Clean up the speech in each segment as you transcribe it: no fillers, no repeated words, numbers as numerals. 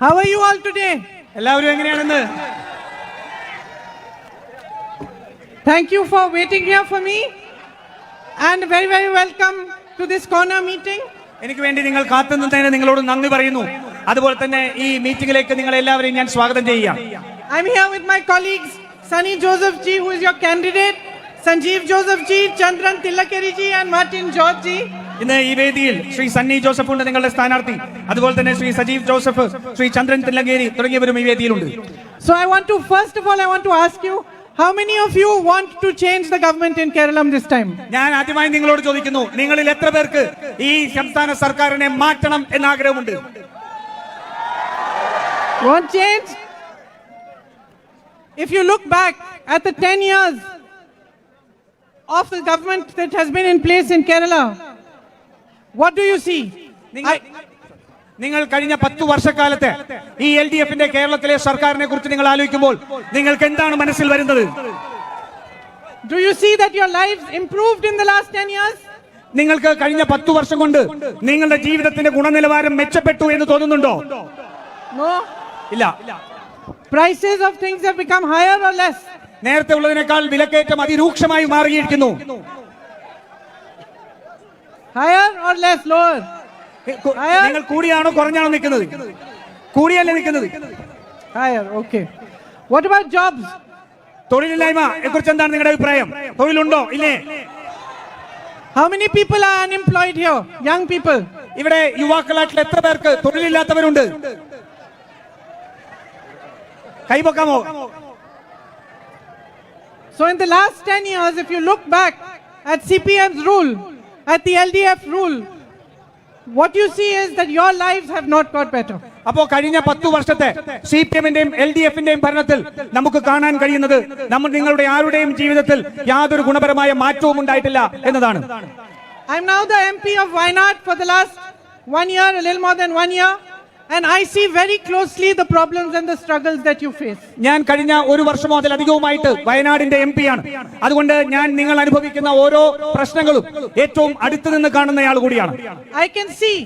How are you all today? എല്ലാവരും എങ്ങനെയാണെന്ന്? Thank you for waiting here for me and very, very welcome to this corner meeting. എനിക്ക് വേണ്ടി നിങ്ങൾ കാത്തുനിന്നതിന് നിങ്ങളോട് നന്ദി പറയുന്നു. അതുപോലെ തന്നെ ഈ മീറ്റിംഗിലേക്ക് നിങ്ങൾ എല്ലാവരെയും ഞാൻ സ്വാഗതം ചെയ്യാം. I'm here with my colleagues Sunny Joseph ji, who is your candidate, Sanjeev Joseph ji, Chandran Tillakeri ji and Martin George ji. ഇന്ന് ഈ വേദിയിൽ ശ്രീ സണ്ണി ജോസഫ് ഉണ്ട്, നിങ്ങളുടെ സ്ഥാനാർത്ഥി. അതുപോലെ തന്നെ ശ്രീ സജീവ് ജോസഫ്, ശ്രീ ചന്ദ്രൻ തില്ലങ്കേരി തുടങ്ങിയവരും ഈ വേദിയിലുണ്ട്. So I want to ask you, how many of you want to change the government in Kerala this time? ഞാൻ ആദ്യമായി നിങ്ങളോട് ചോദിക്കുന്നു, നിങ്ങളിൽ എത്ര പേർക്ക് ഈ സംസ്ഥാന സർക്കാരിനെ മാറ്റണം എന്ന ആഗ്രഹമുണ്ട്? Want change? If you look back at the 10 years of the government that has been in place in Kerala, what do you see? നിങ്ങൾ കഴിഞ്ഞ 10 വർഷക്കാലത്തെ ഈ LDFന്റെ കേരളത്തിലെ സർക്കാരിനെ കുറിച്ച് നിങ്ങൾ ആലോചിക്കുമ്പോൾ നിങ്ങൾക്ക് എന്താണ് മനസ്സിൽ വരുന്നത്? Do you see that your lives improved in the last 10 years? നിങ്ങൾക്ക് കഴിഞ്ഞ 10 വർഷം കൊണ്ട് നിങ്ങളുടെ ജീവിതത്തിന്റെ ഗുണനിലവാരം മെച്ചപ്പെട്ടു എന്ന് തോന്നുന്നുണ്ടോ? No. ഇല്ല. Prices of things have become higher or less? നേരത്തെ ഉള്ളതിനേക്കാൾ വിലക്കയറ്റം അതിരൂക്ഷമായി മാറിയിരിക്കുന്നു. Higher or less? Lower? നിങ്ങൾ കൂടിയാണോ കുറഞ്ഞാണോ നിൽക്കുന്നത്? കൂടിയല്ലേ നിൽക്കുന്നത്? Higher. Okay. What about jobs? തൊഴിലില്ലായ്മയെ കുറിച്ച് എന്താണ് നിങ്ങളുടെ അഭിപ്രായം? തൊഴിലുണ്ടോ ഇല്ലേ? How many people are unemployed here? Young people. ഇവിടെ യുവാക്കളായിട്ടുള്ള എത്ര പേർക്ക് തൊഴിലില്ലാത്തവരുണ്ട്? കൈപൊക്കാമോ? So in the last 10 years, if you look back at CPM's rule, at the LDF rule, what you see is that your lives have not got better. അപ്പോൾ കഴിഞ്ഞ 10 വർഷത്തെ CPMന്റെയും LDFന്റെയും ഭരണത്തിൽ നമുക്ക് കാണാൻ കഴിയുന്നത് നിങ്ങളുടെ ആരുടെയും ജീവിതത്തിൽ യാതൊരു ഗുണപരമായ മാറ്റവും ഉണ്ടായിട്ടില്ല എന്നതാണ്. I'm now the MP of Wayanad for the last 1 year, a little more than 1 year, and I see very closely the problems and the struggles that you face. ഞാൻ കഴിഞ്ഞ ഒരു വർഷമോ അതിലധികവുമായിട്ട് വയനാടിന്റെ MP ആണ്. അതുകൊണ്ട് ഞാൻ നിങ്ങൾ അനുഭവിക്കുന്ന ഓരോ പ്രശ്നങ്ങളും ഏറ്റവും അടുത്ത് നിന്ന് കാണുന്നയാൾ കൂടിയാണ്. I can see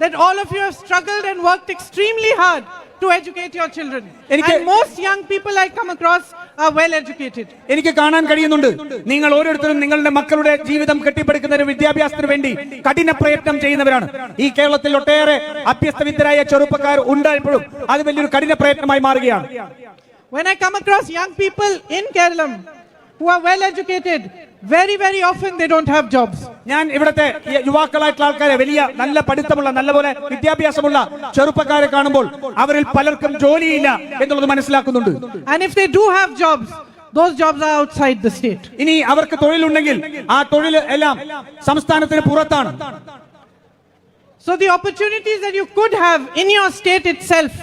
that all of you have struggled and worked extremely hard to educate your children. And most young people I come across are well educated. എനിക്ക് കാണാൻ കഴിയുന്നുണ്ട്, നിങ്ങൾ ഓരോരുത്തരും നിങ്ങളുടെ മക്കളുടെ ജീവിതം കെട്ടിപ്പടുക്കുന്നതിന് വിദ്യാഭ്യാസത്തിന് വേണ്ടി കഠിന പ്രയത്നം ചെയ്യുന്നവരാണ്. ഈ കേരളത്തിൽ ഒട്ടേറെ അഭ്യസ്തവിദ്യരായ ചെറുപ്പക്കാർ ഉണ്ടായപ്പോഴും അത് വലിയൊരു കഠിന പ്രയത്നമായി മാറുകയാണ്. When I come across young people in Kerala who are well educated, very, very often they don't have jobs. ഞാൻ ഇവിടുത്തെ യുവാക്കളായിട്ടുള്ള ആൾക്കാരെ, വലിയ നല്ല പഠിത്തമുള്ള നല്ലപോലെ വിദ്യാഭ്യാസമുള്ള ചെറുപ്പക്കാരെ കാണുമ്പോൾ അവരിൽ പലർക്കും ജോലിയില്ല എന്നുള്ളത് മനസ്സിലാക്കുന്നുണ്ട്. And if they do have jobs, those jobs are outside the state. ഇനി അവർക്ക് തൊഴിലുണ്ടെങ്കിൽ ആ തൊഴിൽ എല്ലാം സംസ്ഥാനത്തിന് പുറത്താണ്. So the opportunities that you could have in your state itself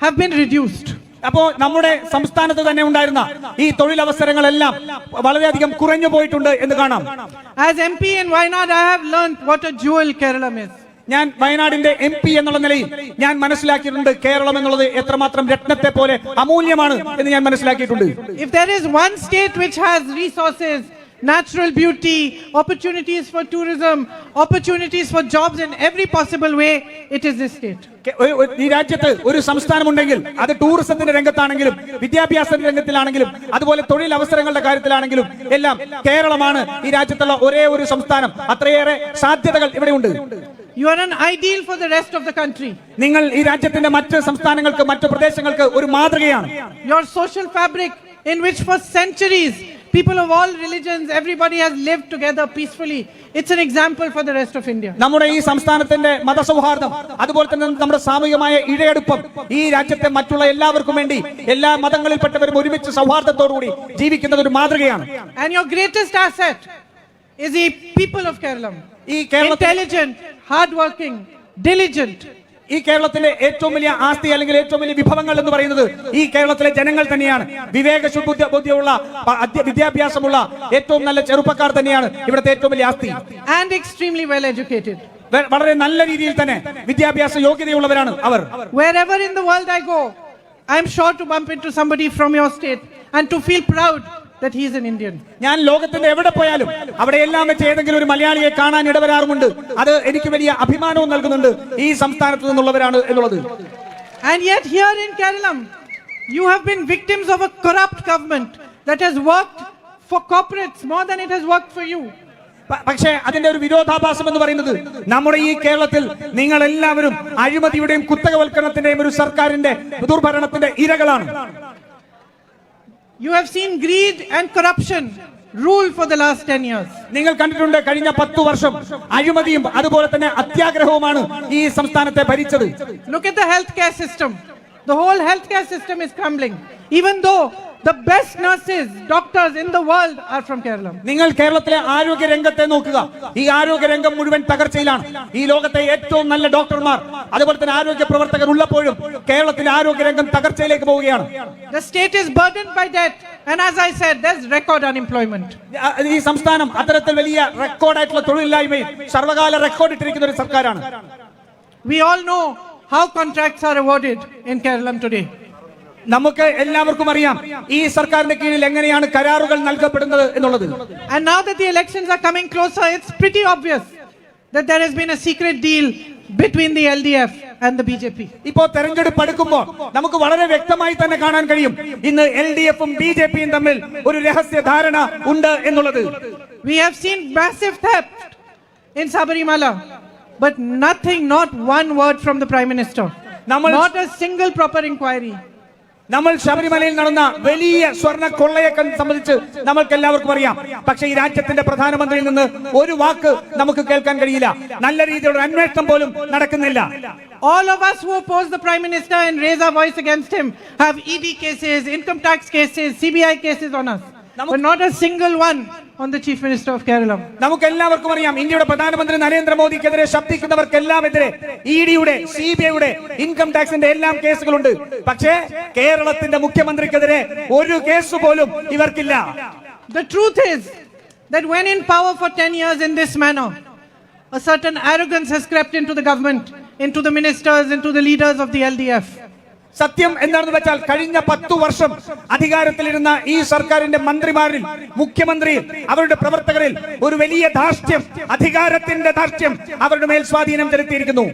have been reduced. അപ്പോൾ നമ്മുടെ സംസ്ഥാനത്ത് തന്നെ ഉണ്ടായിരുന്ന ഈ തൊഴിലവസരങ്ങളെല്ലാം വളരെയധികം കുറഞ്ഞു പോയിട്ടുണ്ട് എന്ന് കാണാം. As MP in Wayanad, I have learned what a jewel Kerala is. ഞാൻ വയനാടിന്റെ MP എന്നുള്ള നിലയിൽ ഞാൻ മനസ്സിലാക്കിയിട്ടുണ്ട് കേരളം എന്നുള്ളത് എത്രമാത്രം രത്നത്തെ പോലെ അമൂല്യമാണ് എന്ന് ഞാൻ മനസ്സിലാക്കിയിട്ടുണ്ട്. If there is one state which has resources, natural beauty, opportunities for tourism, opportunities for jobs in every possible way, it is this state. ഈ രാജ്യത്ത് ഒരു സംസ്ഥാനമുണ്ടെങ്കിൽ അത് ടൂറിസത്തിന്റെ രംഗത്താണെങ്കിലും വിദ്യാഭ്യാസ രംഗത്തിലാണെങ്കിലും അതുപോലെ തൊഴിലവസരങ്ങളുടെ കാര്യത്തിലാണെങ്കിലും എല്ലാം കേരളമാണ് ഈ രാജ്യത്തുള്ള ഒരേ ഒരു സംസ്ഥാനം. അത്രയേറെ സാധ്യതകൾ ഇവിടെയുണ്ട്. You are an ideal for the rest of the country. നിങ്ങൾ ഈ രാജ്യത്തിന്റെ മറ്റ് സംസ്ഥാനങ്ങൾക്ക് മറ്റ് പ്രദേശങ്ങൾക്ക് ഒരു മാതൃകയാണ്. Your social fabric in which for centuries people of all religions, everybody has lived together peacefully. It's an example for the rest of India. നമ്മുടെ ഈ സംസ്ഥാനത്തിന്റെ മതസൗഹാർദ്ദം അതുപോലെ തന്നെ നമ്മുടെ സാമൂഹികമായ ഇഴയടുപ്പം ഈ രാജ്യത്തെ മറ്റുള്ള എല്ലാവർക്കും വേണ്ടി എല്ലാ മതങ്ങളിൽപ്പെട്ടവരും ഒരുമിച്ച് സൗഹാർദ്ദത്തോടുകൂടി ജീവിക്കുന്നത് ഒരു മാതൃകയാണ്. And your greatest asset is the people of Kerala. Intelligent, hardworking, diligent. ഈ കേരളത്തിന്റെ ഏറ്റവും വലിയ ആസ്തി അല്ലെങ്കിൽ ഏറ്റവും വലിയ വിഭവങ്ങൾ എന്ന് പറയുന്നത് ഈ കേരളത്തിലെ ജനങ്ങൾ തന്നെയാണ്. വിവേകബുദ്ധിയുള്ള വിദ്യാഭ്യാസമുള്ള ഏറ്റവും നല്ല ചെറുപ്പക്കാർ തന്നെയാണ് ഇവിടുത്തെ ഏറ്റവും വലിയ ആസ്തി. And extremely well educated. വളരെ നല്ല രീതിയിൽ തന്നെ വിദ്യാഭ്യാസ യോഗ്യതയുള്ളവരാണ് അവർ. Wherever in the world I go, I am sure to bump into somebody from your state and to feel proud that he is an Indian. ഞാൻ ലോകത്തിന്റെ എവിടെ പോയാലും അവിടെയെല്ലാം വെച്ച് ഏതെങ്കിലും ഒരു മലയാളിയെ കാണാൻ ഇടവരാറുമുണ്ട്. അത് എനിക്ക് വലിയ അഭിമാനവും നൽകുന്നുണ്ട് ഈ സംസ്ഥാനത്ത് നിന്നുള്ളവരാണ് എന്നുള്ളത്. And yet here in Kerala, you have been victims of a corrupt government that has worked for corporates more than it has worked for you. പക്ഷേ അതിന്റെ ഒരു വിരോധാഭാസം എന്ന് പറയുന്നത് നമ്മുടെ ഈ കേരളത്തിൽ നിങ്ങൾ എല്ലാവരും അഴിമതിയുടെയും കുത്തകവൽക്കരണത്തിന്റെയും ഒരു സർക്കാരിന്റെ ദുർഭരണത്തിന്റെ ഇരകളാണ്. You have seen greed and corruption rule for the last 10 years. നിങ്ങൾ കണ്ടിട്ടുണ്ട് കഴിഞ്ഞ 10 വർഷം അഴിമതിയും അതുപോലെ തന്നെ അത്യാഗ്രഹവുമാണ് ഈ സംസ്ഥാനത്തെ ഭരിച്ചത്. Look at the healthcare system. The whole healthcare system is crumbling, even though the best nurses, doctors in the world are from Kerala. നിങ്ങൾ കേരളത്തിലെ ആരോഗ്യ രംഗത്തെ നോക്കുക. ഈ ആരോഗ്യ രംഗം മുഴുവൻ തകർച്ചയിലാണ്. ഈ ലോകത്തെ ഏറ്റവും നല്ല ഡോക്ടർമാർ അതുപോലെ തന്നെ ആരോഗ്യ പ്രവർത്തകർ ഉള്ളപ്പോഴും കേരളത്തിലെ ആരോഗ്യ രംഗം തകർച്ചയിലേക്ക് പോവുകയാണ്. The state is burdened by debt, and as I said, there's record unemployment. ഈ സംസ്ഥാനം അത്തരത്തിൽ വലിയ റെക്കോർഡായിട്ടുള്ള തൊഴിലില്ലായ്മയിൽ സർവകാല റെക്കോർഡ് ഇട്ടിരിക്കുന്ന ഒരു സർക്കാരാണ്. We all know how contracts are awarded in Kerala today. നമുക്ക് എല്ലാവർക്കും അറിയാം ഈ സർക്കാരിന്റെ കീഴിൽ എങ്ങനെയാണ് കരാറുകൾ നൽകപ്പെടുന്നത് എന്നുള്ളത്. And now that the elections are coming closer, it's pretty obvious that there has been a secret deal between the LDF and the BJP. ഇപ്പോൾ തെരഞ്ഞെടുപ്പ് അടുക്കുമ്പോൾ നമുക്ക് വളരെ വ്യക്തമായി തന്നെ കാണാൻ കഴിയും ഇന്ന് LDFും BJPയും തമ്മിൽ ഒരു രഹസ്യ ധാരണ ഉണ്ട് എന്നുള്ളത്. We have seen massive theft in Sabarimala, but nothing, not one word from the Prime Minister. Not a single proper inquiry. നമ്മൾ ശബരിമലയിൽ നടന്ന വലിയ സ്വർണ്ണ കൊള്ളയെ സംബന്ധിച്ച് നമ്മൾക്ക് എല്ലാവർക്കും അറിയാം. പക്ഷേ ഈ രാജ്യത്തിന്റെ പ്രധാനമന്ത്രിയിൽ നിന്ന് ഒരു വാക്ക് നമുക്ക് കേൾക്കാൻ കഴിയില്ല. നല്ല രീതിയിലുള്ള അന്വേഷണം പോലും നടക്കുന്നില്ല. All of us who oppose the Prime Minister and raise our voice against him have ED cases, income tax cases, CBI cases on us. But not a single one on the Chief Minister of Kerala. നമുക്ക് എല്ലാവർക്കും അറിയാം ഇന്ത്യയുടെ പ്രധാനമന്ത്രി നരേന്ദ്രമോദിക്കെതിരെ ശബ്ദിക്കുന്നവർക്കെല്ലാമെതിരെ ഇഡിയുടെ സിബിഐയുടെ income ടാക്സിന്റെ എല്ലാം കേസുകളുണ്ട്. പക്ഷേ കേരളത്തിന്റെ മുഖ്യമന്ത്രിക്കെതിരെ ഒരു കേസ് പോലും ഇവർക്കില്ല. The truth is that when in power for 10 years in this manner, a certain arrogance has crept into the government, into the ministers, into the leaders of the LDF. സത്യം എന്താണെന്ന് വെച്ചാൽ കഴിഞ്ഞ 10 വർഷം അധികാരത്തിലിരുന്ന ഈ സർക്കാരിന്റെ മന്ത്രിമാരിൽ മുഖ്യമന്ത്രിയിൽ അവരുടെ പ്രവർത്തകരിൽ ഒരു വലിയ ധാർഷ്ട്യം അധികാരത്തിന്റെ ധാർഷ്ട്യം അവരുടെ മേൽ സ്വാധീനം ചെലുത്തിയിരിക്കുന്നു.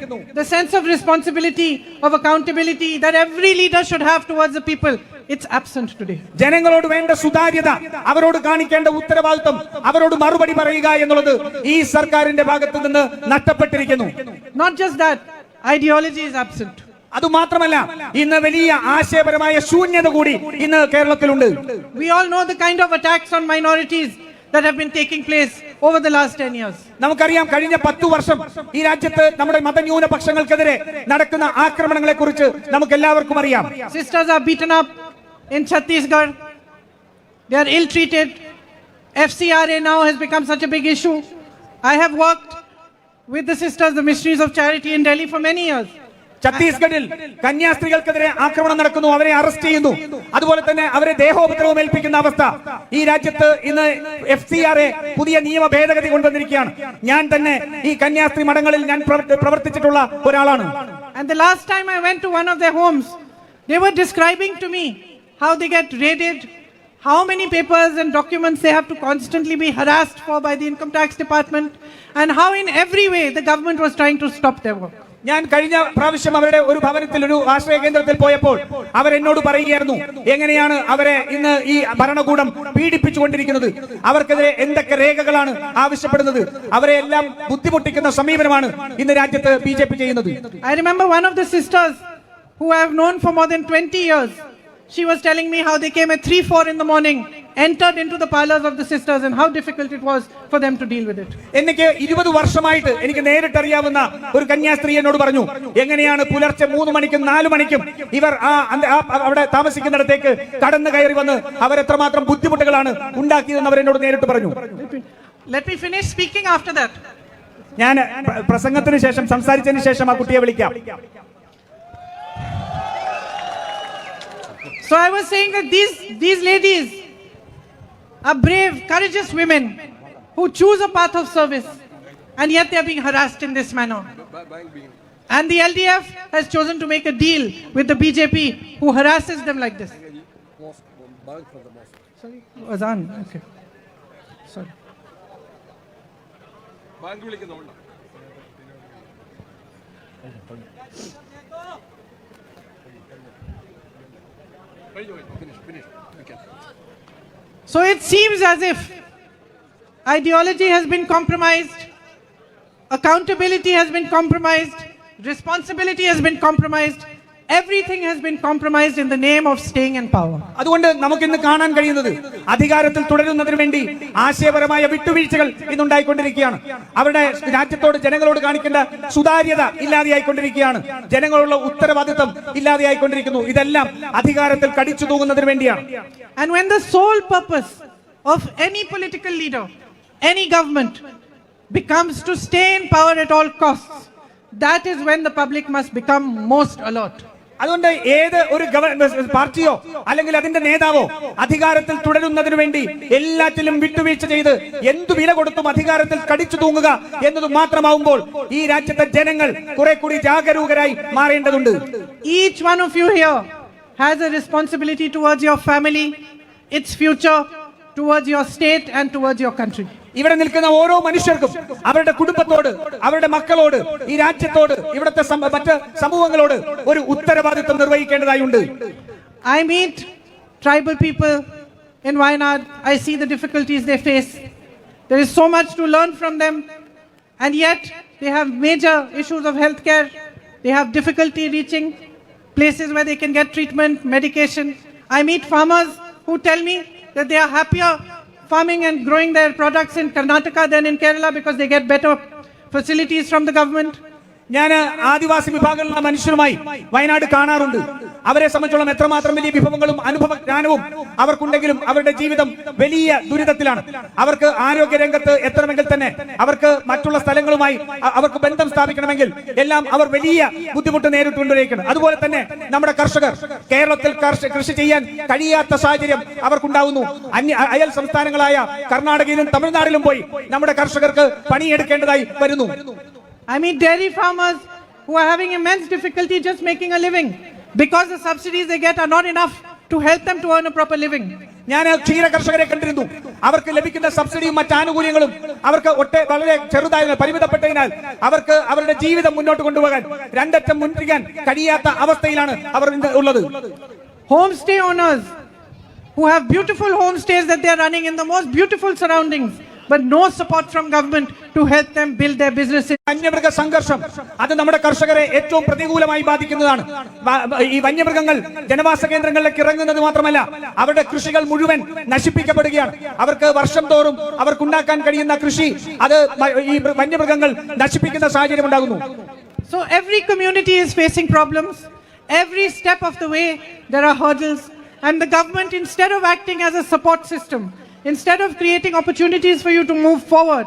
The sense of responsibility, of accountability that every leader should have towards the people, it's absent today. ജനങ്ങളോട് വേണ്ട സുതാര്യത അവരോട് കാണിക്കേണ്ട ഉത്തരവാദിത്വം അവരോട് മറുപടി പറയുക എന്നുള്ളത് ഈ സർക്കാരിന്റെ ഭാഗത്തു നിന്ന് നഷ്ടപ്പെട്ടിരിക്കുന്നു. Not just that, ideology is absent. അതുമാത്രമല്ല ഇന്ന് വലിയ ആശയപരമായ ശൂന്യത കൂടി ഇന്ന് കേരളത്തിലുണ്ട്. We all know the kind of attacks on minorities that have been taking place over the last 10 years. നമുക്കറിയാം കഴിഞ്ഞ 10 വർഷം ഈ രാജ്യത്ത് നമ്മുടെ മതന്യൂനപക്ഷങ്ങൾക്കെതിരെ നടക്കുന്ന ആക്രമണങ്ങളെ കുറിച്ച് നമുക്ക് എല്ലാവർക്കും അറിയാം. Sisters are beaten up in Chhattisgarh. They are ill treated. FCRA now has become such a big issue. I have worked with the sisters, the Missionaries of Charity in Delhi for many years. ഛത്തീസ്ഗഡിൽ കന്യാസ്ത്രീകൾക്കെതിരെ ആക്രമണം നടക്കുന്നു, അവരെ arrest ചെയ്യുന്നു, അതുപോലെ തന്നെ അവരെ ദേഹോപദ്രവം ഏൽപ്പിക്കുന്ന അവസ്ഥ. ഈ രാജ്യത്ത് ഇന്ന് FCRA പുതിയ നിയമ ഭേദഗതി കൊണ്ടുവന്നിരിക്കുകയാണ്. ഞാൻ തന്നെ ഈ കന്യാസ്ത്രീ മഠങ്ങളിൽ ഞാൻ പ്രവർത്തിച്ചിട്ടുള്ള ഒരാളാണ്. And the last time I went to one of their homes, they were describing to me how they get raided, how many papers and documents they have to constantly be harassed for by the income tax department, and how in every way the government was trying to stop their work. ഞാൻ കഴിഞ്ഞ പ്രാവശ്യം അവരുടെ ഒരു ഭവനത്തിൽ ഒരു ആശ്രയ കേന്ദ്രത്തിൽ പോയപ്പോൾ അവരെന്നോട് പറയുകയായിരുന്നു എങ്ങനെയാണ് അവരെ ഇന്ന് ഈ ഭരണകൂടം പീഡിപ്പിച്ചുകൊണ്ടിരിക്കുന്നത്, അവർക്കെതിരെ എന്തൊക്കെ രേഖകളാണ് ആവശ്യപ്പെടുന്നത്, അവരെ എല്ലാം ബുദ്ധിമുട്ടിക്കുന്ന സമീപനമാണ് ഇന്ന് രാജ്യത്ത് BJP ചെയ്യുന്നത്. I remember one of the sisters who I have known for more than 20 years. She was telling me how they came at 3-4 in the morning, entered into the parlors of the sisters, and how difficult it was for them to deal with it. എനിക്ക് 20 വർഷമായിട്ട് എനിക്ക് നേരിട്ടറിയാവുന്ന ഒരു കന്യാസ്ത്രീ എന്നോട് പറഞ്ഞു എങ്ങനെയാണ് പുലർച്ചെ 3 മണിക്കും 4 മണിക്കും ഇവർ അവിടെ താമസിക്കുന്നിടത്തേക്ക് കടന്നു കയറി വന്ന് അവരെത്രമാത്രം ബുദ്ധിമുട്ടുകളാണ് ഉണ്ടാക്കിയതെന്ന് അവരെന്നോട് നേരിട്ട് പറഞ്ഞു. Let me finish speaking after that. ഞാൻ പ്രസംഗത്തിന് ശേഷം സംസാരിച്ചതിന് ശേഷം ആ കുട്ടിയെ വിളിക്കാം. So I was saying that these ladies are brave, courageous women who choose a path of service, and yet they are being harassed in this manner. And the LDF has chosen to make a deal with the BJP, who harasses them like this. Sorry, Azan. Okay. Sorry. So it seems as if ideology has been compromised, accountability has been compromised, responsibility has been compromised, everything has been compromised in the name of staying in power. അതുകൊണ്ട് നമുക്ക് ഇന്ന് കാണാൻ കഴിയുന്നത് അധികാരത്തിൽ തുടരുന്നതിന് വേണ്ടി ആശയപരമായ വിട്ടുവീഴ്ചകൾ ഇന്നുണ്ടായിക്കൊണ്ടിരിക്കുകയാണ്. അവരുടെ രാജ്യത്തോട് ജനങ്ങളോട് കാണിക്കേണ്ട സുതാര്യത ഇല്ലാതെയായിക്കൊണ്ടിരിക്കുകയാണ്. ജനങ്ങളുള്ള ഉത്തരവാദിത്വം ഇല്ലാതെയായിക്കൊണ്ടിരിക്കുന്നു. ഇതെല്ലാം അധികാരത്തിൽ കടിച്ചു തൂങ്ങുന്നതിന് വേണ്ടിയാണ്. And when the sole purpose of any political leader, any government becomes to stay in power at all costs, that is when the public must become most alert. അതുകൊണ്ട് ഏത് ഒരു പാർട്ടിയോ അല്ലെങ്കിൽ അതിന്റെ നേതാവോ അധികാരത്തിൽ തുടരുന്നതിന് വേണ്ടി എല്ലാറ്റിലും വിട്ടുവീഴ്ച ചെയ്ത് എന്തു വില കൊടുത്തും അധികാരത്തിൽ കടിച്ചു തൂങ്ങുക എന്നത് മാത്രമാവുമ്പോൾ ഈ രാജ്യത്തെ ജനങ്ങൾ കുറെ കൂടി ജാഗരൂകരായി മാറേണ്ടതുണ്ട്. Each one of you here has a responsibility towards your family, its future, towards your state and towards your country. ഇവിടെ നിൽക്കുന്ന ഓരോ മനുഷ്യർക്കും അവരുടെ കുടുംബത്തോട്, അവരുടെ മക്കളോട്, ഈ രാജ്യത്തോട്, ഇവിടുത്തെ മറ്റ് സമൂഹങ്ങളോട് ഒരു ഉത്തരവാദിത്വം നിർവഹിക്കേണ്ടതായുണ്ട്. I meet tribal people in Wayanad. I see the difficulties they face. There is so much to learn from them, and yet they have major issues of healthcare. They have difficulty reaching places where they can get treatment, medication. I meet farmers who tell me that they are happier farming and growing their products in Karnataka than in Kerala because they get better facilities from the government. ഞാൻ ആദിവാസി വിഭാഗങ്ങളിലുള്ള മനുഷ്യരുമായി വയനാട് കാണാറുണ്ട്. അവരെ സംബന്ധിച്ചോളം എത്രമാത്രം വലിയ വിഭവങ്ങളും അനുഭവജ്ഞാനവും അവർക്കുണ്ടെങ്കിലും അവരുടെ ജീവിതം വലിയ ദുരിതത്തിലാണ്. അവർക്ക് ആരോഗ്യ രംഗത്ത് എത്തണമെങ്കിൽ തന്നെ, അവർക്ക് മറ്റുള്ള സ്ഥലങ്ങളുമായി അവർക്ക് ബന്ധം സ്ഥാപിക്കണമെങ്കിൽ എല്ലാം അവർ വലിയ ബുദ്ധിമുട്ട് നേരിട്ടുകൊണ്ടിരിക്കുകയാണ്. അതുപോലെ തന്നെ നമ്മുടെ കർഷകർ കേരളത്തിൽ കൃഷി ചെയ്യാൻ കഴിയാത്ത സാഹചര്യം അവർക്കുണ്ടാവുന്നു. അയൽ സംസ്ഥാനങ്ങളായ കർണാടകയിലും തമിഴ്നാട്ടിലും പോയി നമ്മുടെ കർഷകർക്ക് പണിയെടുക്കേണ്ടതായി വരുന്നു. I meet dairy farmers who are having immense difficulty just making a living because the subsidies they get are not enough to help them to earn a proper living. ഞാൻ ക്ഷീര കർഷകരെ കണ്ടിരുന്നു. അവർക്ക് ലഭിക്കുന്ന സബ്സിഡിയും മറ്റ് ആനുകൂല്യങ്ങളും അവർക്ക് വളരെ ചെറുതായ പരിമിതപ്പെട്ടതിനാൽ അവർക്ക് അവരുടെ ജീവിതം മുന്നോട്ട് കൊണ്ടുപോകാൻ രണ്ടറ്റം മുൻപിക്കാൻ കഴിയാത്ത അവസ്ഥയിലാണ് അവർ ഉള്ളത്. Homestay owners who have beautiful homestays that they are running in the most beautiful surroundings, but no support from government to help them build their businesses. വന്യമൃഗ സംഘർഷം അത് നമ്മുടെ കർഷകരെ ഏറ്റവും പ്രതികൂലമായി ബാധിക്കുന്നതാണ്. ഈ വന്യമൃഗങ്ങൾ ജനവാസ കേന്ദ്രങ്ങളിലേക്ക് ഇറങ്ങുന്നത് മാത്രമല്ല, അവരുടെ കൃഷികൾ മുഴുവൻ നശിപ്പിക്കപ്പെടുകയാണ്. അവർക്ക് വർഷം തോറും അവർക്കുണ്ടാക്കാൻ കഴിയുന്ന കൃഷി അത് ഈ വന്യമൃഗങ്ങൾ നശിപ്പിക്കുന്ന സാഹചര്യം ഉണ്ടാകുന്നു. So every community is facing problems. Every step of the way there are hurdles, and the government, instead of acting as a support system, instead of creating opportunities for you to move forward,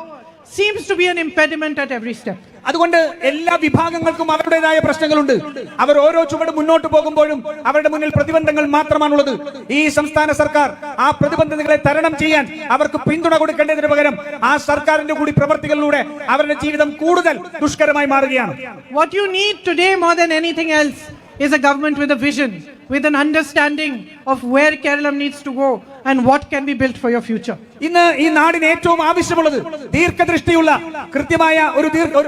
seems to be an impediment at every step. അതുകൊണ്ട് എല്ലാ വിഭാഗങ്ങൾക്കും അവരുടേതായ പ്രശ്നങ്ങളുണ്ട്. അവർ ഓരോ ചുവട് മുന്നോട്ട് പോകുമ്പോഴും അവരുടെ മുന്നിൽ പ്രതിബന്ധങ്ങൾ മാത്രമാണുള്ളത്. ഈ സംസ്ഥാന സർക്കാർ ആ പ്രതിബന്ധങ്ങളെ തരണം ചെയ്യാൻ അവർക്ക് പിന്തുണ കൊടുക്കേണ്ടതിന് പകരം ആ സർക്കാരിന്റെ കൂടി പ്രവർത്തികളിലൂടെ അവരുടെ ജീവിതം കൂടുതൽ ദുഷ്കരമായി മാറുകയാണ്. What you need today more than anything else is a government with a vision, with an understanding of where Kerala needs to go and what can be built for your future. ഇന്ന് ഈ നാടിന് ഏറ്റവും ആവശ്യമുള്ളത് ദീർഘദൃഷ്ടിയുള്ള കൃത്യമായ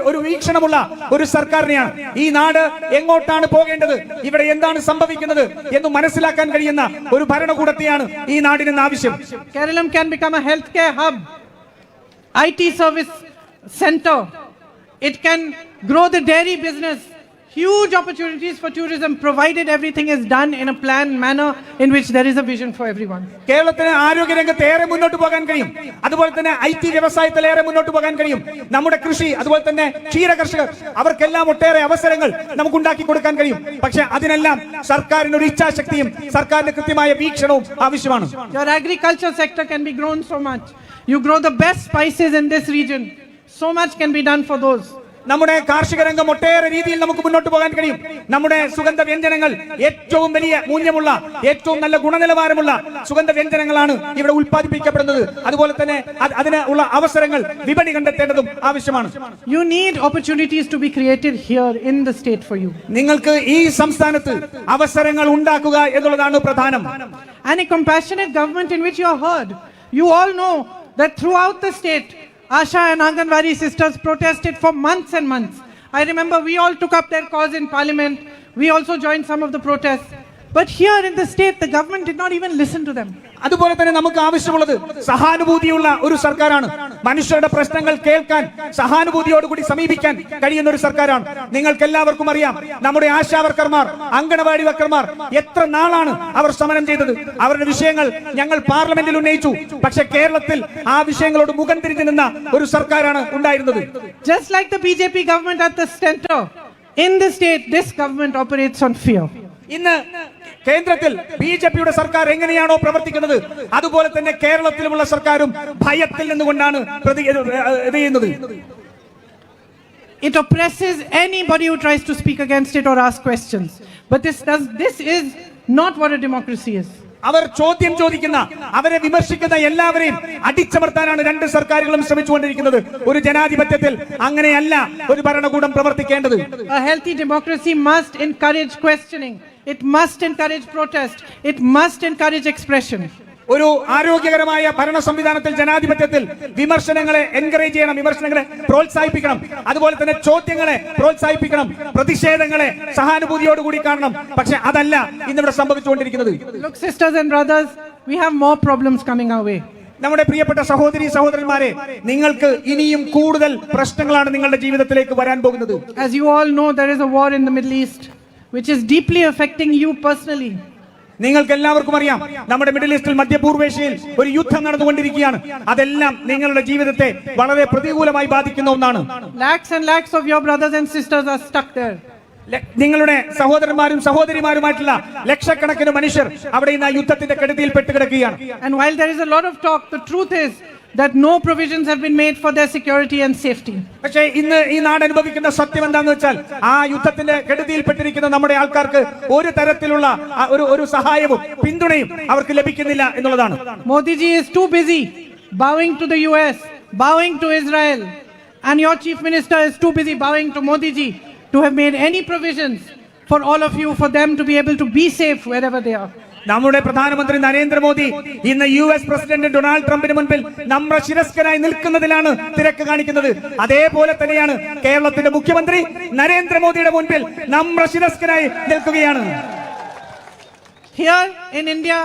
ഒരു വീക്ഷണമുള്ള ഒരു സർക്കാരിനെയാണ്. ഈ നാട് എങ്ങോട്ടാണ് പോകേണ്ടത്, ഇവിടെ എന്താണ് സംഭവിക്കുന്നത് എന്ന് മനസ്സിലാക്കാൻ കഴിയുന്ന ഒരു ഭരണകൂടത്തെയാണ് ഈ നാടിന് ആവശ്യം. Kerala can become a healthcare hub, IT service center. It can grow the dairy business. Huge opportunities for tourism, provided everything is done in a planned manner in which there is a vision for everyone. കേരളത്തിന് ആരോഗ്യ രംഗത്ത് ഏറെ മുന്നോട്ട് പോകാൻ കഴിയും. അതുപോലെ തന്നെ IT വ്യവസായത്തിൽ ഏറെ മുന്നോട്ട് പോകാൻ കഴിയും. നമ്മുടെ കൃഷി, അതുപോലെ തന്നെ ക്ഷീര കർഷകർ, അവർക്കെല്ലാം ഒട്ടേറെ അവസരങ്ങൾ നമുക്ക് ഉണ്ടാക്കി കൊടുക്കാൻ കഴിയും. പക്ഷേ അതിനെല്ലാം സർക്കാരിന് ഒരു ഇച്ഛാശക്തിയും സർക്കാരിന്റെ കൃത്യമായ വീക്ഷണവും ആവശ്യമാണ്. Your agriculture sector can be grown so much. You grow the best spices in this region. So much can be done for those. നമ്മുടെ കാർഷിക രംഗം ഒട്ടേറെ രീതിയിൽ നമുക്ക് മുന്നോട്ട് പോകാൻ കഴിയും. നമ്മുടെ സുഗന്ധ വ്യഞ്ജനങ്ങൾ ഏറ്റവും വലിയ മൂല്യമുള്ള, ഏറ്റവും നല്ല ഗുണനിലവാരമുള്ള സുഗന്ധ വ്യഞ്ജനങ്ങളാണ് ഇവിടെ ഉൽപ്പാദിപ്പിക്കപ്പെടുന്നത്. അതുപോലെ തന്നെ അതിന് ഉള്ള അവസരങ്ങൾ വിപണി കണ്ടെത്തേണ്ടതും ആവശ്യമാണ്. You need opportunities to be created here in the state for you. നിങ്ങൾക്ക് ഈ സംസ്ഥാനത്ത് അവസരങ്ങൾ ഉണ്ടാക്കുക എന്നുള്ളതാണ് പ്രധാനം. And a compassionate government in which you are heard. You all know that throughout the state, Asha and Anganwadi sisters protested for months and months. I remember we all took up their cause in parliament. We also joined some of the protests. But here in the state, the government did not even listen to them. അതുപോലെ തന്നെ നമുക്ക് ആവശ്യമുള്ളത് സഹാനുഭൂതിയുള്ള ഒരു സർക്കാരാണ്. മനുഷ്യരുടെ പ്രശ്നങ്ങൾ കേൾക്കാൻ സഹാനുഭൂതിയോടുകൂടി സമീപിക്കാൻ കഴിയുന്ന ഒരു സർക്കാരാണ്. നിങ്ങൾക്ക് എല്ലാവർക്കും അറിയാം, നമ്മുടെ ആശാവർക്കർമാർ, അങ്കണവാടി വർക്കർമാർ എത്ര നാളാണ് അവർ സമരം ചെയ്തത്. അവരുടെ വിഷയങ്ങൾ ഞങ്ങൾ പാർലമെന്റിൽ ഉന്നയിച്ചു. പക്ഷേ കേരളത്തിൽ ആ വിഷയങ്ങളോട് മുഖം തിരിഞ്ഞു നിന്ന ഒരു സർക്കാരാണ് ഉണ്ടായിരുന്നത്. Just like the BJP government at the center, in the state, this government operates on fear. ഇന്ന് കേന്ദ്രത്തിൽ ബിജെപിയുടെ സർക്കാർ എങ്ങനെയാണോ പ്രവർത്തിക്കുന്നത്, അതുപോലെ തന്നെ കേരളത്തിലുമുള്ള സർക്കാരും ഭയത്തിൽ നിന്നുകൊണ്ടാണ് ചെയ്യുന്നത്. It oppresses anybody who tries to speak against it or ask questions. But this is not what a democracy is. അവർ ചോദ്യം ചോദിക്കുന്ന, അവരെ വിമർശിക്കുന്ന എല്ലാവരെയും അടിച്ചമർത്താനാണ് രണ്ട് സർക്കാരുകളും ശ്രമിച്ചുകൊണ്ടിരിക്കുന്നത്. ഒരു ജനാധിപത്യത്തിൽ അങ്ങനെയല്ല ഒരു ഭരണകൂടം പ്രവർത്തിക്കേണ്ടത്. A healthy democracy must encourage questioning. It must encourage protest. It must encourage expression. ഒരു ആരോഗ്യകരമായ ഭരണ സംവിധാനത്തിൽ, ജനാധിപത്യത്തിൽ വിമർശനങ്ങളെ എൻകറേജ് ചെയ്യണം, വിമർശനങ്ങളെ പ്രോത്സാഹിപ്പിക്കണം. അതുപോലെ തന്നെ ചോദ്യങ്ങളെ പ്രോത്സാഹിപ്പിക്കണം, പ്രതിഷേധങ്ങളെ സഹാനുഭൂതിയോടുകൂടി കാണണം. പക്ഷെ അതല്ല ഇന്നിവിടെ സംഭവിച്ചുകൊണ്ടിരിക്കുന്നത്. Look, sisters and brothers, we have more problems coming our way. നമ്മുടെ പ്രിയപ്പെട്ട സഹോദരി സഹോദരന്മാരെ, നിങ്ങൾക്ക് ഇനിയും കൂടുതൽ പ്രശ്നങ്ങളാണ് നിങ്ങളുടെ ജീവിതത്തിലേക്ക് വരാൻ പോകുന്നത്. As you all know, there is a war in the Middle East, which is deeply affecting you personally. നിങ്ങൾക്ക് എല്ലാവർക്കും അറിയാം, നമ്മുടെ മിഡിൽ ഈസ്റ്റിൽ, മധ്യപൂർവേഷ്യയിൽ ഒരു യുദ്ധം നടന്നുകൊണ്ടിരിക്കുകയാണ്. അതെല്ലാം നിങ്ങളുടെ ജീവിതത്തെ വളരെ പ്രതികൂലമായി ബാധിക്കുന്ന ഒന്നാണ്. Lakhs and lakhs of your brothers and sisters are stuck there. നിങ്ങളുടെ സഹോദരന്മാരും സഹോദരിമാരുമായിട്ടുള്ള ലക്ഷക്കണക്കിന് മനുഷ്യർ അവിടെ ഇന്ന് ആ യുദ്ധത്തിന്റെ കെടുതിയിൽ പെട്ടുകിടക്കുകയാണ്. And while there is a lot of talk, the truth is that no provisions have been made for their security and safety. പക്ഷേ ഇന്ന് ഈ നാട് അനുഭവിക്കുന്ന സത്യം എന്താണെന്ന് വെച്ചാൽ, ആ യുദ്ധത്തിന്റെ കെടുതിയിൽപ്പെട്ടിരിക്കുന്ന നമ്മുടെ ആൾക്കാർക്ക് ഒരു തരത്തിലുള്ള ഒരു സഹായവും പിന്തുണയും അവർക്ക് ലഭിക്കുന്നില്ല എന്നുള്ളതാണ്. Modi ji is too busy bowing to the US, bowing to Israel, and your chief minister is too busy bowing to Modi ji to have made any provisions for all of you, for them to be able to be safe wherever they are. നമ്മുടെ പ്രധാനമന്ത്രി നരേന്ദ്രമോദി ഇന്ന് US president Donald ട്രംപിന് മുൻപിൽ നമ്രശിരസ്കനായി നിൽക്കുന്നതിലാണ് തിരക്ക് കാണിക്കുന്നത്. അതേപോലെ തന്നെയാണ് കേരളത്തിന്റെ മുഖ്യമന്ത്രി നരേന്ദ്രമോദിയുടെ മുൻപിൽ നമ്രശിരസ്കനായി നിൽക്കുകയാണ്. Here in India,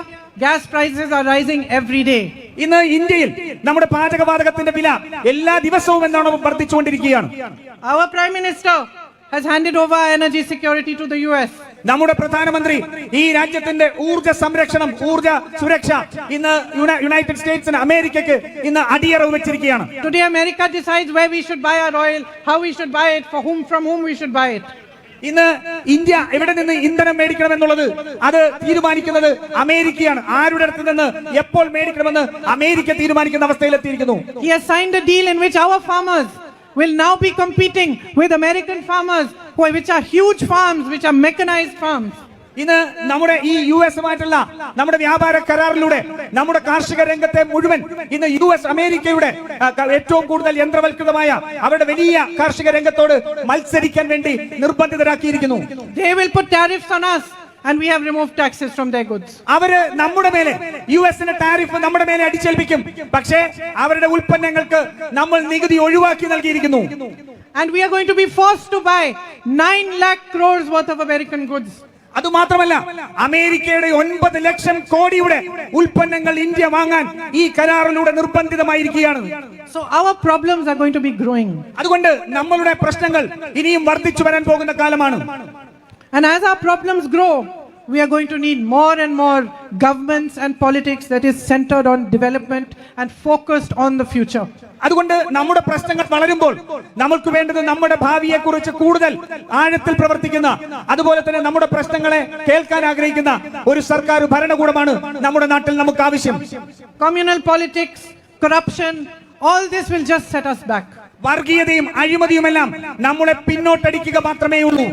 gas prices are rising every day. ഇന്ന് ഇന്ത്യയിൽ നമ്മുടെ പാചകവാതകത്തിന്റെ വില എല്ലാ ദിവസവും എന്നാണ് വർദ്ധിച്ചുകൊണ്ടിരിക്കുകയാണ്. Our Prime Minister has handed over energy security to the US. നമ്മുടെ പ്രധാനമന്ത്രി ഈ രാജ്യത്തിന്റെ ഊർജ്ജ സംരക്ഷണം, ഊർജ്ജ സുരക്ഷ ഇന്ന് യുണൈറ്റഡ് സ്റ്റേറ്റ്സിന്, അമേരിക്കയ്ക്ക് ഇന്ന് അടിയറവ് വെച്ചിരിക്കുകയാണ്. Today America decides where we should buy our oil, how we should buy it, from whom we should buy it. ഇന്ന് ഇന്ത്യ എവിടെ നിന്ന് ഇന്ധനം മേടിക്കണം എന്നുള്ളത് അത് തീരുമാനിക്കുന്നത് അമേരിക്കയാണ്. ആരുടെ അടുത്ത് നിന്ന് എപ്പോൾ മേടിക്കണമെന്ന് അമേരിക്ക തീരുമാനിക്കുന്ന അവസ്ഥയിലെത്തിയിരിക്കുന്നു. He has signed a deal in which our farmers will now be competing with American farmers, which are huge farms, which are mechanized farms. ഇന്ന് നമ്മുടെ ഈ US-മായിട്ടുള്ള നമ്മുടെ വ്യാപാര കരാറിലൂടെ നമ്മുടെ കാർഷിക രംഗത്തെ മുഴുവൻ ഇന്ന് US അമേരിക്കയുടെ ഏറ്റവും കൂടുതൽ യന്ത്രവൽകൃതമായ അവരുടെ വലിയ കാർഷിക രംഗത്തോട് മത്സരിക്കാൻ വേണ്ടി നിർബന്ധിതരാക്കിയിരിക്കുന്നു. They will put tariffs on us and we have removed taxes from their goods. അവര് നമ്മുടെ മേലെ, US-ന്റെ ടാരിഫ് നമ്മുടെ മേലെ അടിച്ചേൽപ്പിക്കും. പക്ഷേ അവരുടെ ഉൽപ്പന്നങ്ങൾക്ക് നമ്മൾ നികുതി ഒഴിവാക്കി നൽകിയിരിക്കുന്നു. And we are going to be forced to buy 9 lakh crores worth of American goods. അതുമാത്രമല്ല, അമേരിക്കയുടെ 9 ലക്ഷം കോടിയുടെ ഉൽപ്പന്നങ്ങൾ ഇന്ത്യ വാങ്ങാൻ ഈ കരാറിലൂടെ നിർബന്ധിതമായിരിക്കുകയാണ്. So our problems are going to be growing. അതുകൊണ്ട് നമ്മളുടെ പ്രശ്നങ്ങൾ ഇനിയും വർദ്ധിച്ചു വരാൻ പോകുന്ന കാലമാണ്. And as our problems grow, we are going to need more and more governments and politics that is centered on development and focused on the future. അതുകൊണ്ട് നമ്മുടെ പ്രശ്നങ്ങൾ വളരുമ്പോൾ നമുക്ക് വേണ്ടത് നമ്മുടെ ഭാവിയെ കുറിച്ച് കൂടുതൽ ആഴത്തിൽ പ്രവർത്തിക്കുന്ന, അതുപോലെ തന്നെ നമ്മുടെ പ്രശ്നങ്ങളെ കേൾക്കാൻ ആഗ്രഹിക്കുന്ന ഒരു സർക്കാർ ഭരണകൂടമാണ് നമ്മുടെ നാട്ടിൽ നമുക്ക് ആവശ്യം. Communal politics, corruption, all this will just set us back. വർഗീയതയും അഴിമതിയുമെല്ലാം നമ്മളെ പിന്നോട്ടടിക്കുക മാത്രമേ ഉള്ളൂ.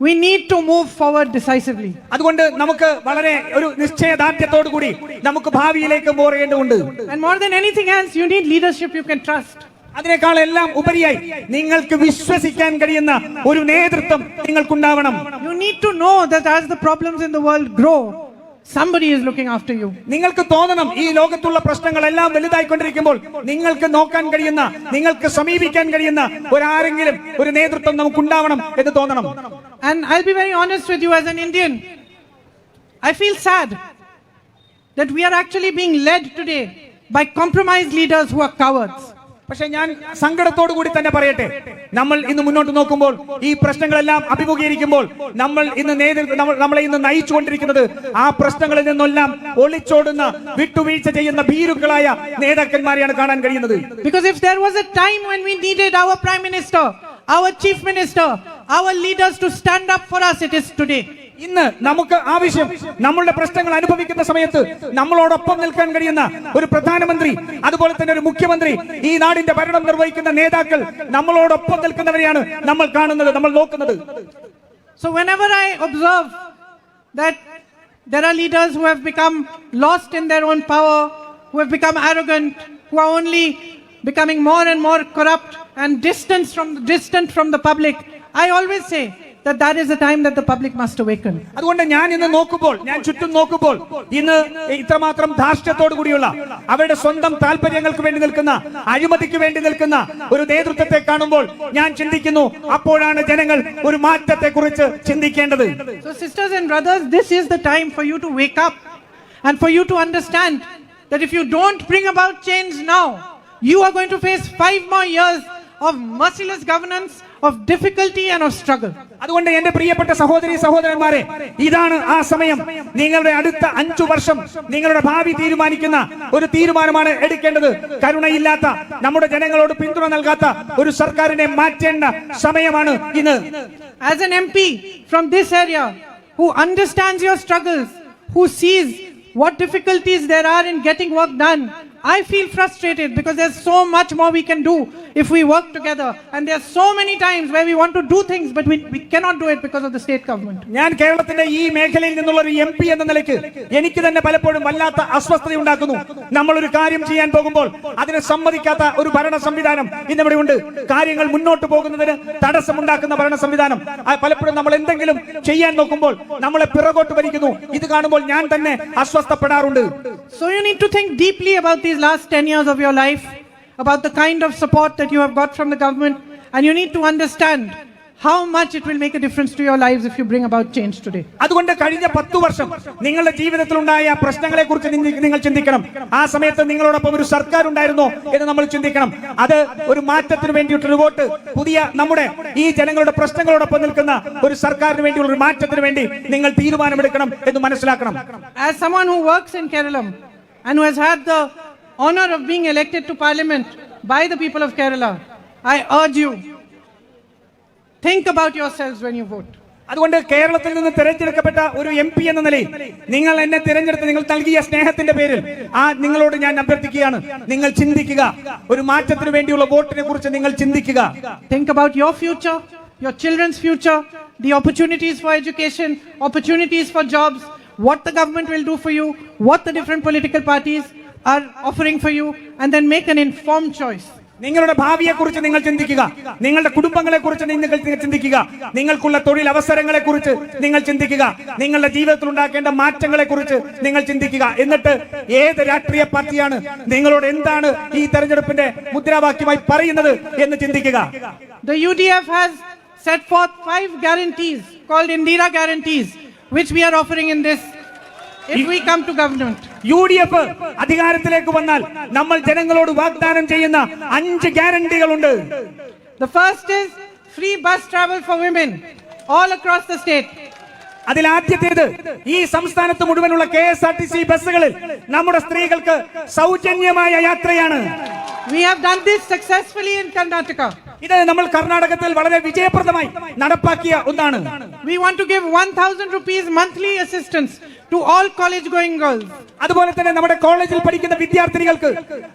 We need to move forward decisively. അതുകൊണ്ട് നമുക്ക് വളരെ ഒരു നിശ്ചയദാർഢ്യത്തോടു കൂടി നമുക്ക് ഭാവിയിലേക്ക് പോകേണ്ടതുണ്ട്. And more than anything else, you need leadership you can trust. അതിനേക്കാൾ എല്ലാം ഉപരിയായി നിങ്ങൾക്ക് വിശ്വസിക്കാൻ കഴിയുന്ന ഒരു നേതൃത്വം നിങ്ങൾക്കുണ്ടാവണം. You need to know that as the problems in the world grow, somebody is looking after you. നിങ്ങൾക്ക് തോന്നണം, ഈ ലോകത്തുള്ള പ്രശ്നങ്ങളെല്ലാം വലുതായിക്കൊണ്ടിരിക്കുമ്പോൾ നിങ്ങൾക്ക് നോക്കാൻ കഴിയുന്ന, നിങ്ങൾക്ക് സമീപിക്കാൻ കഴിയുന്ന ഒരു നേതൃത്വം നമുക്കുണ്ടാവണം എന്ന് തോന്നണം. And I'll be very honest with you, as an Indian, I feel sad that we are actually being led today by compromised leaders who are cowards. പക്ഷെ ഞാൻ സങ്കടത്തോടു കൂടി തന്നെ പറയട്ടെ, നമ്മൾ ഇന്ന് മുന്നോട്ട് നോക്കുമ്പോൾ ഈ പ്രശ്നങ്ങളെല്ലാം അഭിമുഖീകരിക്കുമ്പോൾ നമ്മളെ ഇന്ന് നയിച്ചുകൊണ്ടിരിക്കുന്നത് ആ പ്രശ്നങ്ങളിൽ നിന്നെല്ലാം ഒളിച്ചോടുന്ന വിട്ടുവീഴ്ച ചെയ്യുന്ന ഭീരുക്കളായ നേതാക്കന്മാരെയാണ് കാണാൻ കഴിയുന്നത്. Because if there was a time when we needed our prime minister, our chief minister, our leaders to stand up for us, it is today. ഇന്ന് നമുക്ക് ആവശ്യം നമ്മളുടെ പ്രശ്നങ്ങൾ അനുഭവിക്കുന്ന സമയത്ത് നമ്മളോടൊപ്പം നിൽക്കാൻ കഴിയുന്ന ഒരു പ്രധാനമന്ത്രി, അതുപോലെ തന്നെ ഒരു മുഖ്യമന്ത്രി, ഈ നാടിന്റെ ഭരണം നിർവഹിക്കുന്ന നേതാക്കൾ നമ്മളോടൊപ്പം നിൽക്കുന്നവരെയാണ് നമ്മൾ കാണുന്നത്, നമ്മൾ നോക്കുന്നത്. So whenever I observe that there are leaders who have become lost in their own power, who have become arrogant, who are only becoming more and more corrupt and distant from the public, I always say that is the time that the public must awaken. അതുകൊണ്ട് ഞാൻ ഇന്ന് നോക്കുമ്പോൾ, ഞാൻ ചുറ്റും നോക്കുമ്പോൾ, ഇന്ന് ഇത്രമാത്രം ധാർഷ്ട്യത്തോടു കൂടിയുള്ള അവരുടെ സ്വന്തം താല്പര്യങ്ങൾക്ക് വേണ്ടി നിൽക്കുന്ന, അഴിമതിക്ക് വേണ്ടി നിൽക്കുന്ന ഒരു നേതൃത്വത്തെ കാണുമ്പോൾ ഞാൻ ചിന്തിക്കുന്നു, അപ്പോഴാണ് ജനങ്ങൾ ഒരു മാറ്റത്തെ കുറിച്ച് ചിന്തിക്കേണ്ടത്. So sisters and brothers, this is the time for you to wake up and for you to understand that if you don't bring about change now, you are going to face 5 more years of merciless governance, of difficulty and of struggle. അതുകൊണ്ട് എന്റെ പ്രിയപ്പെട്ട സഹോദരി സഹോദരന്മാരെ, ഇതാണ് ആ സമയം. നിങ്ങളുടെ അടുത്ത 5 വർഷം നിങ്ങളുടെ ഭാവി തീരുമാനിക്കുന്ന ഒരു തീരുമാനമാണ് എടുക്കേണ്ടത്. കരുണയില്ലാത്ത, നമ്മുടെ ജനങ്ങളോട് പിന്തുണ നൽകാത്ത ഒരു സർക്കാരിനെ മാറ്റേണ്ട സമയമാണ് ഇന്ന്. As an MP from this area who understands your struggles, who sees what difficulties there are in getting work done, I feel frustrated because there's so much more we can do if we work together, and there are so many times where we want to do things but we cannot do it because of the state government. ഞാൻ കേരളത്തിന്റെ ഈ മേഖലയിൽ നിന്നുള്ള ഒരു MP എന്ന നിലയ്ക്ക് എനിക്ക് തന്നെ പലപ്പോഴും വല്ലാത്ത അസ്വസ്ഥത ഉണ്ടാക്കുന്നു. നമ്മൾ ഒരു കാര്യം ചെയ്യാൻ പോകുമ്പോൾ അതിനെ സമ്മതിക്കാത്ത ഒരു ഭരണ സംവിധാനം ഇന്നിവിടെ ഉണ്ട്. കാര്യങ്ങൾ മുന്നോട്ട് പോകുന്നതിന് തടസ്സമുണ്ടാക്കുന്ന ഭരണ സംവിധാനം. പലപ്പോഴും നമ്മൾ എന്തെങ്കിലും ചെയ്യാൻ നോക്കുമ്പോൾ നമ്മളെ പിറകോട്ട് വലിക്കുന്നു. ഇത് കാണുമ്പോൾ ഞാൻ തന്നെ അസ്വസ്ഥപ്പെടാറുണ്ട്. So you need to think deeply about these last 10 years of your life, about the kind of support that you have got from the government, and you need to understand how much it will make a difference to your lives if you bring about change today. അതുകൊണ്ട് കഴിഞ്ഞ 10 വർഷം നിങ്ങളുടെ ജീവിതത്തിൽ ഉണ്ടായ പ്രശ്നങ്ങളെ കുറിച്ച് നിങ്ങൾ ചിന്തിക്കണം. ആ സമയത്ത് നിങ്ങളോടൊപ്പം ഒരു സർക്കാർ ഉണ്ടായിരുന്നോ എന്ന് നമ്മൾ ചിന്തിക്കണം. അത് ഒരു മാറ്റത്തിന് വേണ്ടിയിട്ടുള്ള വോട്ട്, പുതിയ നമ്മുടെ ഈ ജനങ്ങളുടെ പ്രശ്നങ്ങളോടൊപ്പം നിൽക്കുന്ന ഒരു സർക്കാരിന് വേണ്ടിയുള്ള ഒരു മാറ്റത്തിന് വേണ്ടി നിങ്ങൾ തീരുമാനമെടുക്കണം എന്ന് മനസ്സിലാക്കണം. As someone who works in Kerala and who has had the honor of being elected to parliament by the people of Kerala, I urge you, think about yourselves when you vote. അതുകൊണ്ട് കേരളത്തിൽ നിന്ന് തിരഞ്ഞെടുക്കപ്പെട്ട ഒരു MP എന്ന നിലയിൽ നിങ്ങൾ എന്നെ തിരഞ്ഞെടുത്ത് നിങ്ങൾ നൽകിയ സ്നേഹത്തിന്റെ പേരിൽ നിങ്ങളോട് ഞാൻ അഭ്യർത്ഥിക്കുകയാണ്, നിങ്ങൾ ചിന്തിക്കുക. ഒരു മാറ്റത്തിന് വേണ്ടിയുള്ള വോട്ടിനെ കുറിച്ച് നിങ്ങൾ ചിന്തിക്കുക. Think about your future, your children's future, the opportunities for education, opportunities for jobs, what the government will do for you, what the different political parties are offering for you, and then make an informed choice. നിങ്ങളുടെ ഭാവിയെ കുറിച്ച് നിങ്ങൾ ചിന്തിക്കുക, നിങ്ങളുടെ കുടുംബങ്ങളെ കുറിച്ച് നിങ്ങൾ ചിന്തിക്കുക, നിങ്ങൾക്കുള്ള തൊഴിൽ അവസരങ്ങളെ കുറിച്ച് നിങ്ങൾ ചിന്തിക്കുക, നിങ്ങളുടെ ജീവിതത്തിൽ ഉണ്ടാക്കേണ്ട മാറ്റങ്ങളെ കുറിച്ച് നിങ്ങൾ ചിന്തിക്കുക. എന്നിട്ട് ഏത് രാഷ്ട്രീയ പാർട്ടിയാണ് നിങ്ങളോട് എന്താണ് ഈ തെരഞ്ഞെടുപ്പിന്റെ മുദ്രാവാക്യമായി പറയുന്നത് എന്ന് ചിന്തിക്കുക. The UDF has set forth 5 guarantees called Indira guarantees, which we are offering in this if we come to government. UDF അധികാരത്തിലേക്ക് വന്നാൽ നമ്മൾ ജനങ്ങളോട് വാഗ്ദാനം ചെയ്യുന്ന 5 ഗ്യാരണ്ടികളുണ്ട്. The first is free bus travel for women all across the state. അതിൽ ആദ്യത്തേത് ഈ സംസ്ഥാനത്ത് മുഴുവനുള്ള KSRTC ബസ്സുകളിൽ നമ്മുടെ സ്ത്രീകൾക്ക് സൗജന്യമായ യാത്രയാണ്. We have done this successfully in Karnataka. ഇത് നമ്മൾ കർണാടകത്തിൽ വളരെ വിജയപ്രദമായി നടപ്പാക്കിയ ഒന്നാണ്. We want to give 1000 rupees monthly assistance to all college going girls. അതുപോലെ തന്നെ നമ്മുടെ കോളേജിൽ പഠിക്കുന്ന വിദ്യാർത്ഥിനികൾക്ക്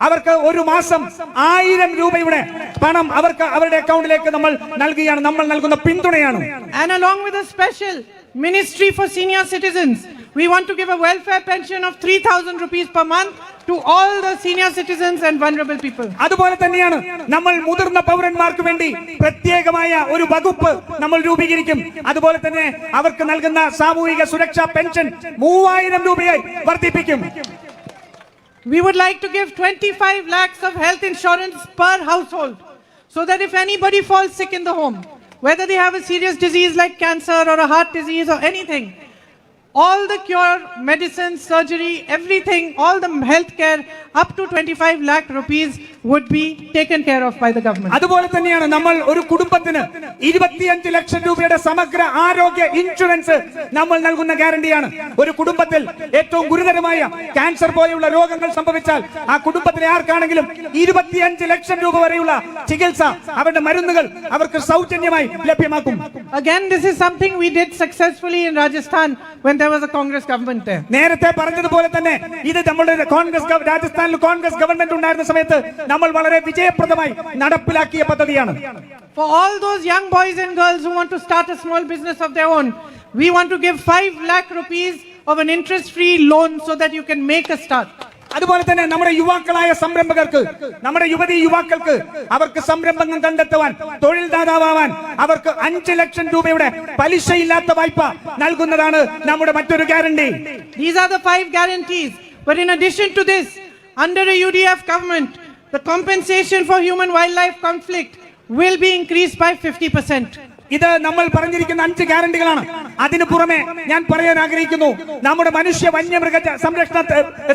അവർക്ക് ഒരു മാസം 1000 രൂപയുടെ പണം അവർക്ക് അവരുടെ അക്കൗണ്ടിലേക്ക് നമ്മൾ നൽകുകയാണ്. നമ്മൾ നൽകുന്ന പിന്തുണയാണ്. And along with a special ministry for senior citizens, we want to give a welfare pension of 3000 rupees per month to all the senior citizens and vulnerable people. അതുപോലെ തന്നെയാണ് നമ്മൾ മുതിർന്ന പൗരന്മാർക്ക് വേണ്ടി പ്രത്യേകമായ ഒരു വകുപ്പ് നമ്മൾ രൂപീകരിക്കും. അതുപോലെ തന്നെ അവർക്ക് നൽകുന്ന സാമൂഹിക സുരക്ഷാ പെൻഷൻ 3000 രൂപയായി വർദ്ധിപ്പിക്കും. We would like to give 25 lakhs of health insurance per household, so that if anybody falls sick in the home, whether they have a serious disease like cancer or a heart disease or anything, all the cure, medicine, surgery, everything, all the healthcare up to 25 lakh rupees would be taken care of by the government. അതുപോലെ തന്നെയാണ് നമ്മൾ ഒരു കുടുംബത്തിന് 25 ലക്ഷം രൂപയുടെ സമഗ്ര ആരോഗ്യ insurance നമ്മൾ നൽകുന്ന ഗ്യാരണ്ടിയാണ്. ഒരു കുടുംബത്തിൽ ഏറ്റവും ഗുരുതരമായ ക്യാൻസർ പോലെയുള്ള രോഗങ്ങൾ സംഭവിച്ചാൽ ആ കുടുംബത്തിലെ ആർക്കാണെങ്കിലും 25 ലക്ഷം രൂപ വരെയുള്ള ചികിത്സ, അവരുടെ മരുന്നുകൾ അവർക്ക് സൗജന്യമായി ലഭ്യമാക്കും. Again, this is something we did successfully in Rajasthan when there was a Congress government there. നേരത്തെ പറഞ്ഞതുപോലെ തന്നെ ഇത് നമ്മുടെ രാജസ്ഥാനിൽ കോൺഗ്രസ് ഗവൺമെന്റ് ഉണ്ടായിരുന്ന സമയത്ത് നമ്മൾ വളരെ വിജയപ്രദമായി നടപ്പിലാക്കിയ പദ്ധതിയാണ്. For all those young boys and girls who want to start a small business of their own, we want to give 5 lakh rupees of an interest-free loan so that you can make a start. അതുപോലെ തന്നെ നമ്മുടെ യുവാക്കളായ സംരംഭകർക്ക്, നമ്മുടെ യുവതി യുവാക്കൾക്ക് അവർക്ക് സംരംഭങ്ങൾ കണ്ടെത്തുവാൻ, തൊഴിൽദാതാവാൻ അവർക്ക് 5 ലക്ഷം രൂപയുടെ പലിശയില്ലാത്ത വായ്പ നൽകുന്നതാണ് നമ്മുടെ മറ്റൊരു guarantee. These are the 5 guarantees. But in addition to this, under a UDF government, the compensation for human-wildlife conflict will be increased by 50%. ഇത് നമ്മൾ പറഞ്ഞിരിക്കുന്ന 5 ഗ്യാരണ്ടികളാണ്. അതിനു പുറമെ ഞാൻ പറയാൻ ആഗ്രഹിക്കുന്നു, നമ്മുടെ മനുഷ്യ വന്യമൃഗ സംരക്ഷണ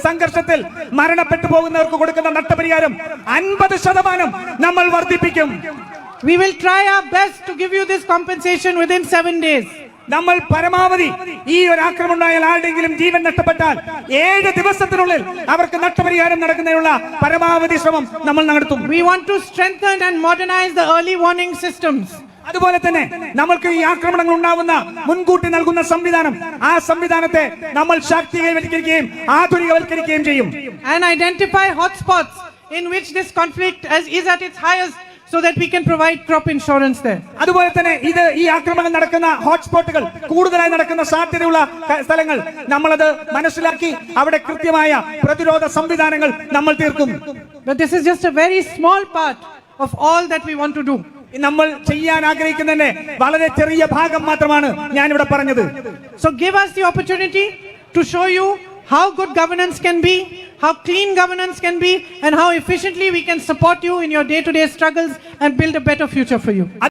സംഘർഷത്തിൽ മരണപ്പെട്ടു പോകുന്നവർക്ക് കൊടുക്കുന്ന നഷ്ടപരിഹാരം 50% നമ്മൾ വർദ്ധിപ്പിക്കും. We will try our best to give you this compensation within 7 days. നമ്മൾ പരമാവധി ഈ ഒരു ആക്രമണം ഉണ്ടായാൽ ആരുടെങ്കിലും ജീവൻ നഷ്ടപ്പെട്ടാൽ 7 ദിവസത്തിനുള്ളിൽ അവർക്ക് നഷ്ടപരിഹാരം നടക്കുന്നതിനുള്ള പരമാവധി ശ്രമം നമ്മൾ നടത്തും. We want to strengthen and modernize the early warning systems. അതുപോലെ തന്നെ നമ്മൾക്ക് ഈ ആക്രമണങ്ങൾ ഉണ്ടാവുന്ന മുൻകൂട്ടി നൽകുന്ന സംവിധാനം, ആ സംവിധാനത്തെ നമ്മൾ ശാക്തീകരിക്കുകയും ആധുനികവൽക്കരിക്കുകയും ചെയ്യും. And identify hotspots in which this conflict is at its highest so that we can provide crop insurance there. അതുപോലെ തന്നെ ഇത് ഈ ആക്രമണം നടക്കുന്ന ഹോട്ട്സ്പോട്ടുകൾ, കൂടുതലായി നടക്കുന്ന സാധ്യതയുള്ള സ്ഥലങ്ങൾ നമ്മളത് മനസ്സിലാക്കി അവിടെ കൃത്യമായ പ്രതിരോധ സംവിധാനങ്ങൾ നമ്മൾ തീർക്കും. But this is just a very small part of all that we want to do. നമ്മൾ ചെയ്യാൻ ആഗ്രഹിക്കുന്നതിന്റെ വളരെ ചെറിയ ഭാഗം മാത്രമാണ് ഞാൻ ഇവിടെ പറഞ്ഞത്. So give us the opportunity to show you how good governance can be, how clean governance can be, and how efficiently we can support you in your day-to-day struggles and build a better future for you.